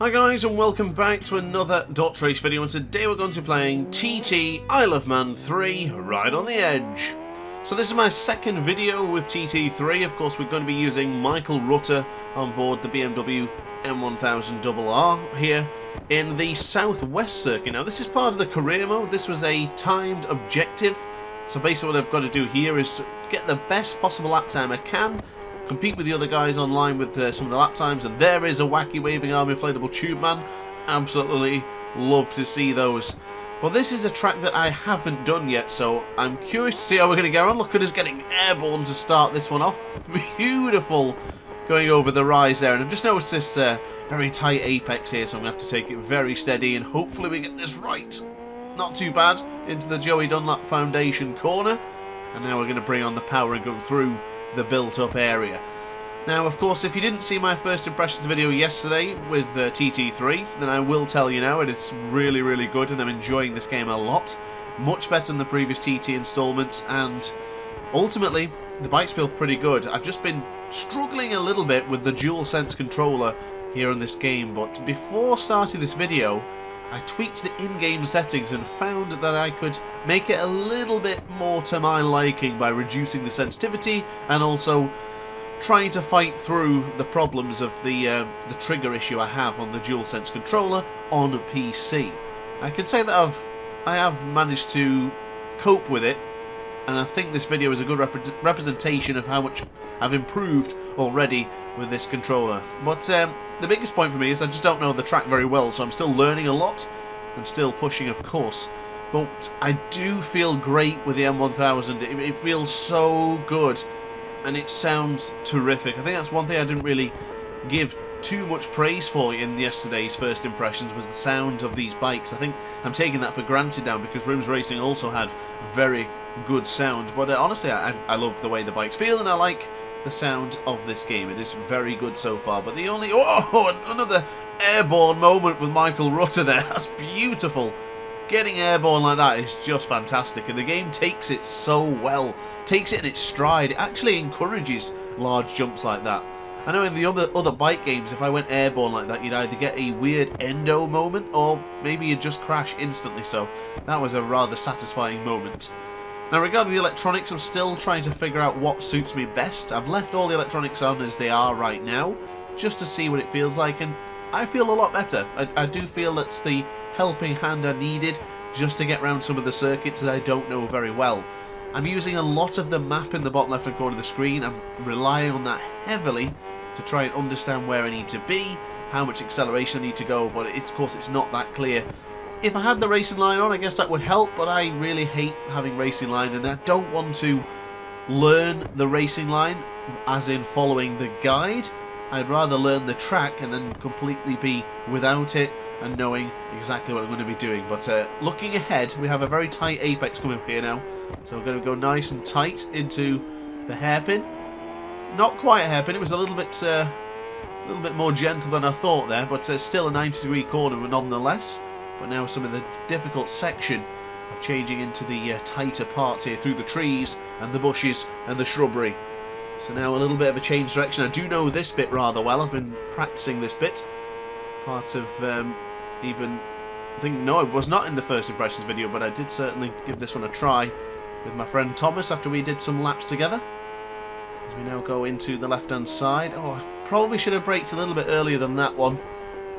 Hi guys and welcome back to another DrAce video, and today we're going to be playing TT Isle of Man 3 Ride on the Edge. So this is my second video with TT3. Of course we're going to be using Michael Rutter on board the BMW M1000RR here in the Southwest circuit. Now this is part of the career mode. This was a timed objective. So basically what I've got to do here is to get the best possible lap time I can, compete with the other guys online with some of the lap times, and there is a wacky waving arm inflatable tube man. Absolutely love to see those. But this is a track that I haven't done yet, so I'm curious to see how we're going to get on. Look at us getting airborne to start this one off. Beautiful going over the rise there, and I've just noticed this very tight apex here, so I'm going to have to take it very steady and hopefully we get this right. Not too bad into the Joey Dunlap Foundation corner, and now we're going to bring on the power and go through the built-up area. Now, of course, if you didn't see my first impressions video yesterday with TT3, then I will tell you now, it's really, really good, and I'm enjoying this game a lot. Much better than the previous TT installments, and ultimately, the bikes feel pretty good. I've just been struggling a little bit with the DualSense controller here in this game, but before starting this video, I tweaked the in-game settings and found that I could make it a little bit more to my liking by reducing the sensitivity and also trying to fight through the problems of the trigger issue I have on the DualSense controller on PC. I can say that I have managed to cope with it, and I think this video is a good representation of how much I've improved already with this controller. But the biggest point for me is I just don't know the track very well, so I'm still learning a lot and still pushing, of course. But I do feel great with the M1000. It feels so good and it sounds terrific. I think that's one thing I didn't really give too much praise for in yesterday's first impressions, was the sound of these bikes. I think I'm taking that for granted now because Rims Racing also had very good sound. But honestly, I love the way the bikes feel and I like the sound of this game. It is very good so far. But the only... oh, another airborne moment with Michael Rutter there. That's beautiful. Getting airborne like that is just fantastic, and the game takes it so well. Takes it in its stride. It actually encourages large jumps like that. I know in the other bike games, if I went airborne like that, you'd either get a weird endo moment or maybe you'd just crash instantly, so that was a rather satisfying moment. Now regarding the electronics, I'm still trying to figure out what suits me best. I've left all the electronics on as they are right now, just to see what it feels like, and I feel a lot better. I do feel that's the helping hand I needed just to get around some of the circuits that I don't know very well. I'm using a lot of the map in the bottom left hand corner of the screen. I'm relying on that heavily to try and understand where I need to be, how much acceleration I need to go, but of course it's not that clear. If I had the racing line on, I guess that would help, but I really hate having racing line, and I don't want to learn the racing line as in following the guide. I'd rather learn the track and then completely be without it and knowing exactly what I'm going to be doing. But looking ahead, we have a very tight apex coming up here now, so we're going to go nice and tight into the hairpin. Not quite a hairpin, it was a little bit more gentle than I thought there, but still a 90-degree corner nonetheless. But now some of the difficult section of changing into the tighter parts here through the trees and the bushes and the shrubbery. So now a little bit of a change direction. I do know this bit rather well. I've been practicing this bit. Part of even... I think, no, it was not in the first impressions video, but I did certainly give this one a try with my friend Thomas after we did some laps together. As we now go into the left-hand side. Oh, I probably should have braked a little bit earlier than that one.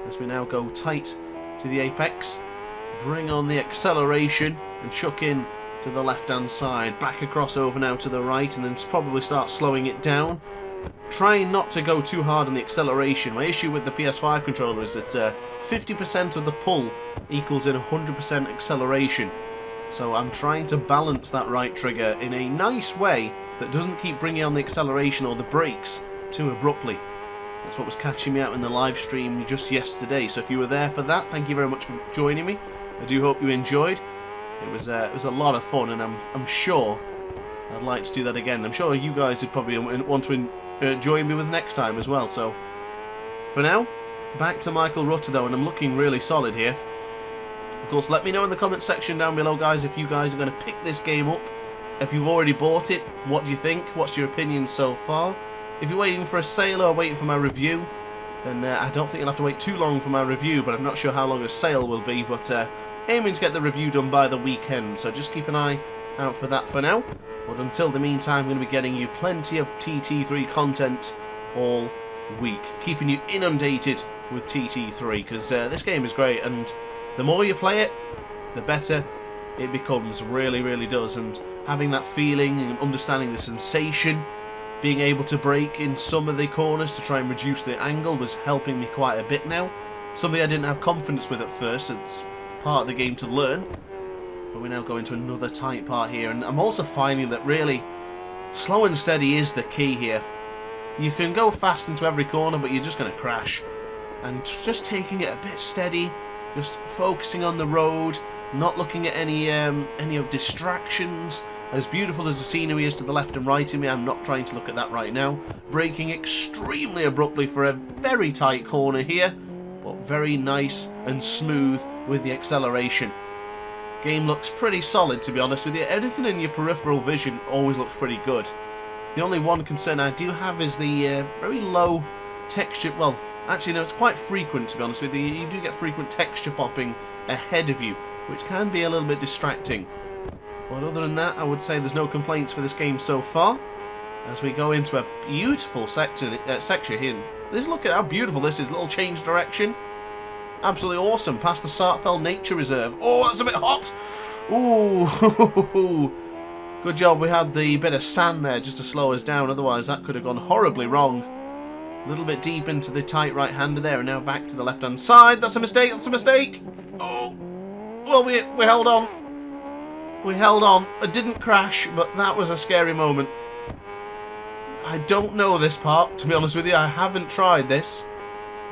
As we now go tight to the apex. Bring on the acceleration and chuck in to the left-hand side. Back across over now to the right, and then probably start slowing it down. Trying not to go too hard on the acceleration. My issue with the PS5 controller is that 50% of the pull equals in 100% acceleration. So I'm trying to balance that right trigger in a nice way that doesn't keep bringing on the acceleration or the brakes too abruptly. That's what was catching me out in the live stream just yesterday. So if you were there for that, thank you very much for joining me. I do hope you enjoyed. It was a lot of fun, and I'm sure I'd like to do that again. I'm sure you guys would probably want to join me with next time as well. So for now, back to Michael Rutter though, and I'm looking really solid here. Of course, let me know in the comment section down below, guys, if you guys are going to pick this game up. If you've already bought it, what do you think? What's your opinion so far? If you're waiting for a sale or waiting for my review, then I don't think you'll have to wait too long for my review, but I'm not sure how long a sale will be, but aiming to get the review done by the weekend, so just keep an eye out for that for now. But until the meantime, I'm going to be getting you plenty of TT3 content all week, keeping you inundated with TT3, because this game is great, and the more you play it, the better it becomes, really does. And having that feeling and understanding the sensation, being able to brake in some of the corners to try and reduce the angle was helping me quite a bit now. Something I didn't have confidence with at first. It's part of the game to learn. But we now go into another tight part here, and I'm also finding that really slow and steady is the key here. You can go fast into every corner, but you're just going to crash. And just taking it a bit steady, just focusing on the road, not looking at any distractions. As beautiful as the scenery is to the left and right of me, I'm not trying to look at that right now. Braking extremely abruptly for a very tight corner here, but very nice and smooth with the acceleration. Game looks pretty solid, to be honest with you. Everything in your peripheral vision always looks pretty good. The only one concern I do have is the very low texture. Well, actually no, it's quite frequent, to be honest with you. You do get frequent texture popping ahead of you, which can be a little bit distracting. But other than that, I would say there's no complaints for this game so far. As we go into a beautiful section here. Look at how beautiful this is. Little change direction. Absolutely awesome. Past the Sartfell Nature Reserve. Oh, that's a bit hot. Ooh. Good job we had the bit of sand there just to slow us down. Otherwise, that could have gone horribly wrong. A little bit deep into the tight right-hander there, and now back to the left-hand side. That's a mistake. That's a mistake. Oh. Well, we held on. We held on. I didn't crash, but that was a scary moment. I don't know this part, to be honest with you. I haven't tried this.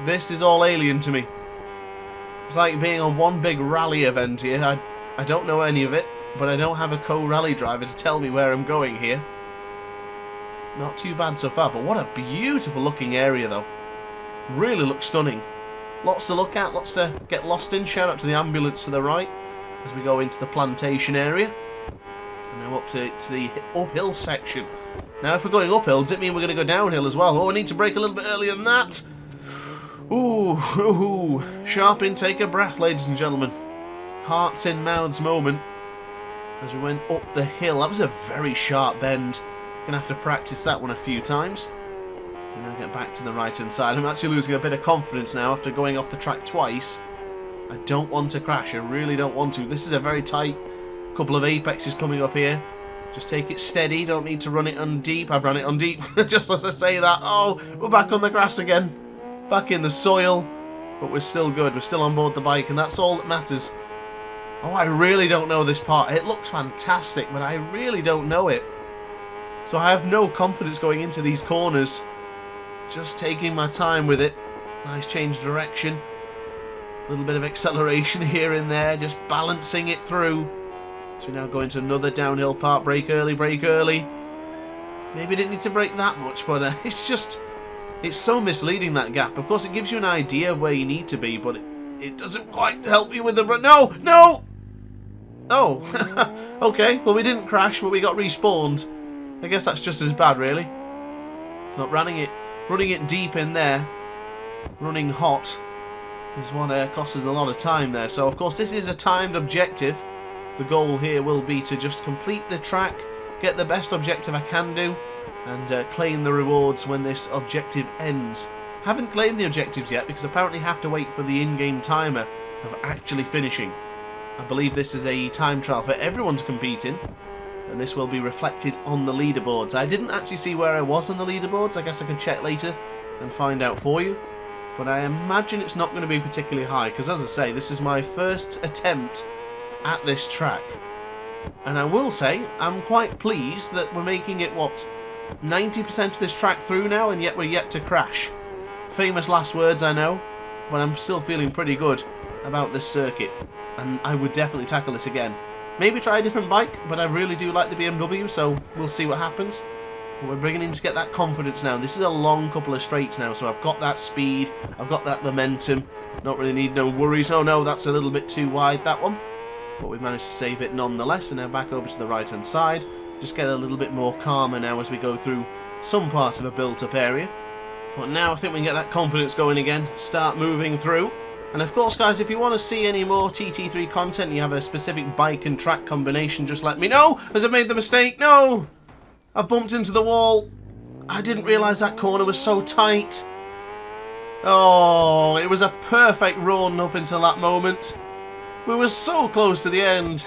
This is all alien to me. It's like being on one big rally event here. I don't know any of it, but I don't have a co-rally driver to tell me where I'm going here. Not too bad so far, but what a beautiful looking area though. Really looks stunning. Lots to look at, lots to get lost in. Shout out to the ambulance to the right as we go into the plantation area. And now up to the uphill section. Now if we're going uphill, does it mean we're going to go downhill as well? Oh, I need to brake a little bit earlier than that. Ooh. Sharp intake of breath, ladies and gentlemen. Hearts in mouths moment as we went up the hill. That was a very sharp bend. Gonna have to practice that one a few times. And now get back to the right hand side. I'm actually losing a bit of confidence now after going off the track twice. I don't want to crash. I really don't want to. This is a very tight couple of apexes coming up here. Just take it steady. Don't need to run it on deep. I've run it on deep just as I say that. Oh, we're back on the grass again. Back in the soil. But we're still good. We're still on board the bike, and that's all that matters. Oh, I really don't know this part. It looks fantastic, but I really don't know it. So I have no confidence going into these corners. Just taking my time with it. Nice change of direction. A little bit of acceleration here and there. Just balancing it through. So we now go into another downhill part. Brake early, brake early. Maybe didn't need to brake that much, but it's so misleading, that gap. Of course, it gives you an idea of where you need to be, but it doesn't quite help you with the... No! Oh, okay. Well, we didn't crash, but we got respawned. I guess that's just as bad, really. But running it deep in there, running hot, is what costs us a lot of time there. So, of course, this is a timed objective. The goal here will be to just complete the track, get the best objective I can do, and claim the rewards when this objective ends. Haven't claimed the objectives yet because apparently have to wait for the in-game timer of actually finishing. I believe this is a time trial for everyone to compete in, and this will be reflected on the leaderboards. I didn't actually see where I was on the leaderboards. I guess I can check later and find out for you, but I imagine it's not going to be particularly high because, as I say, this is my first attempt at this track, and I will say I'm quite pleased that we're making it, 90% of this track through now, and yet we're yet to crash. Famous last words, I know, but I'm still feeling pretty good about this circuit, and I would definitely tackle this again. Maybe try a different bike, but I really do like the BMW, so we'll see what happens. But we're beginning to get that confidence now. This is a long couple of straights now, so I've got that speed, I've got that momentum, don't really need no worries. Oh no, that's a little bit too wide, that one. But we've managed to save it nonetheless, and now back over to the right hand side. Just get a little bit more calmer now as we go through some part of a built-up area. But now I think we can get that confidence going again, start moving through. And of course, guys, if you want to see any more TT3 content and you have a specific bike and track combination, just let me know, as I've made the mistake. No! I bumped into the wall. I didn't realise that corner was so tight. Oh, it was a perfect run up until that moment. We were so close to the end.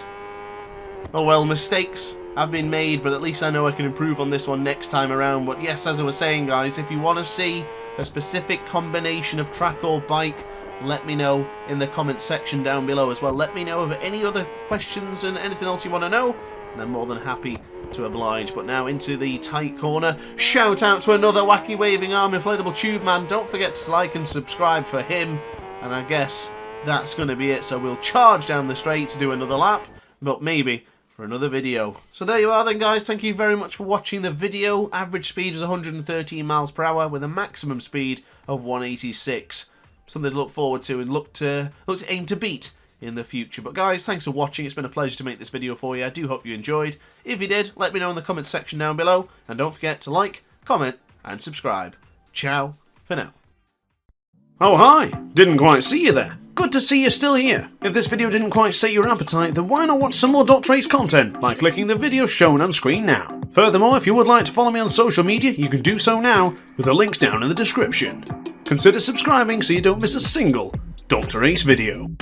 Oh well, mistakes have been made, but at least I know I can improve on this one next time around. But yes, as I was saying, guys, if you want to see a specific combination of track or bike, let me know in the comment section down below as well. Let me know of any other questions and anything else you want to know, and I'm more than happy to oblige. But now into the tight corner. Shout out to another wacky waving arm inflatable tube man. Don't forget to like and subscribe for him. And I guess that's going to be it. So we'll charge down the straight to do another lap, but maybe for another video. So there you are then, guys. Thank you very much for watching the video. Average speed was 113 miles per hour with a maximum speed of 186. Something to look forward to and look to aim to beat in the future. But guys, thanks for watching. It's been a pleasure to make this video for you. I do hope you enjoyed. If you did, let me know in the comments section down below. And don't forget to like, comment, and subscribe. Ciao for now. Oh hi! Didn't quite see you there. Good to see you're still here. If this video didn't quite set your appetite, then why not watch some more DrAce content by clicking the video shown on screen now. Furthermore, if you would like to follow me on social media, you can do so now with the links down in the description. Consider subscribing so you don't miss a single DrAce video.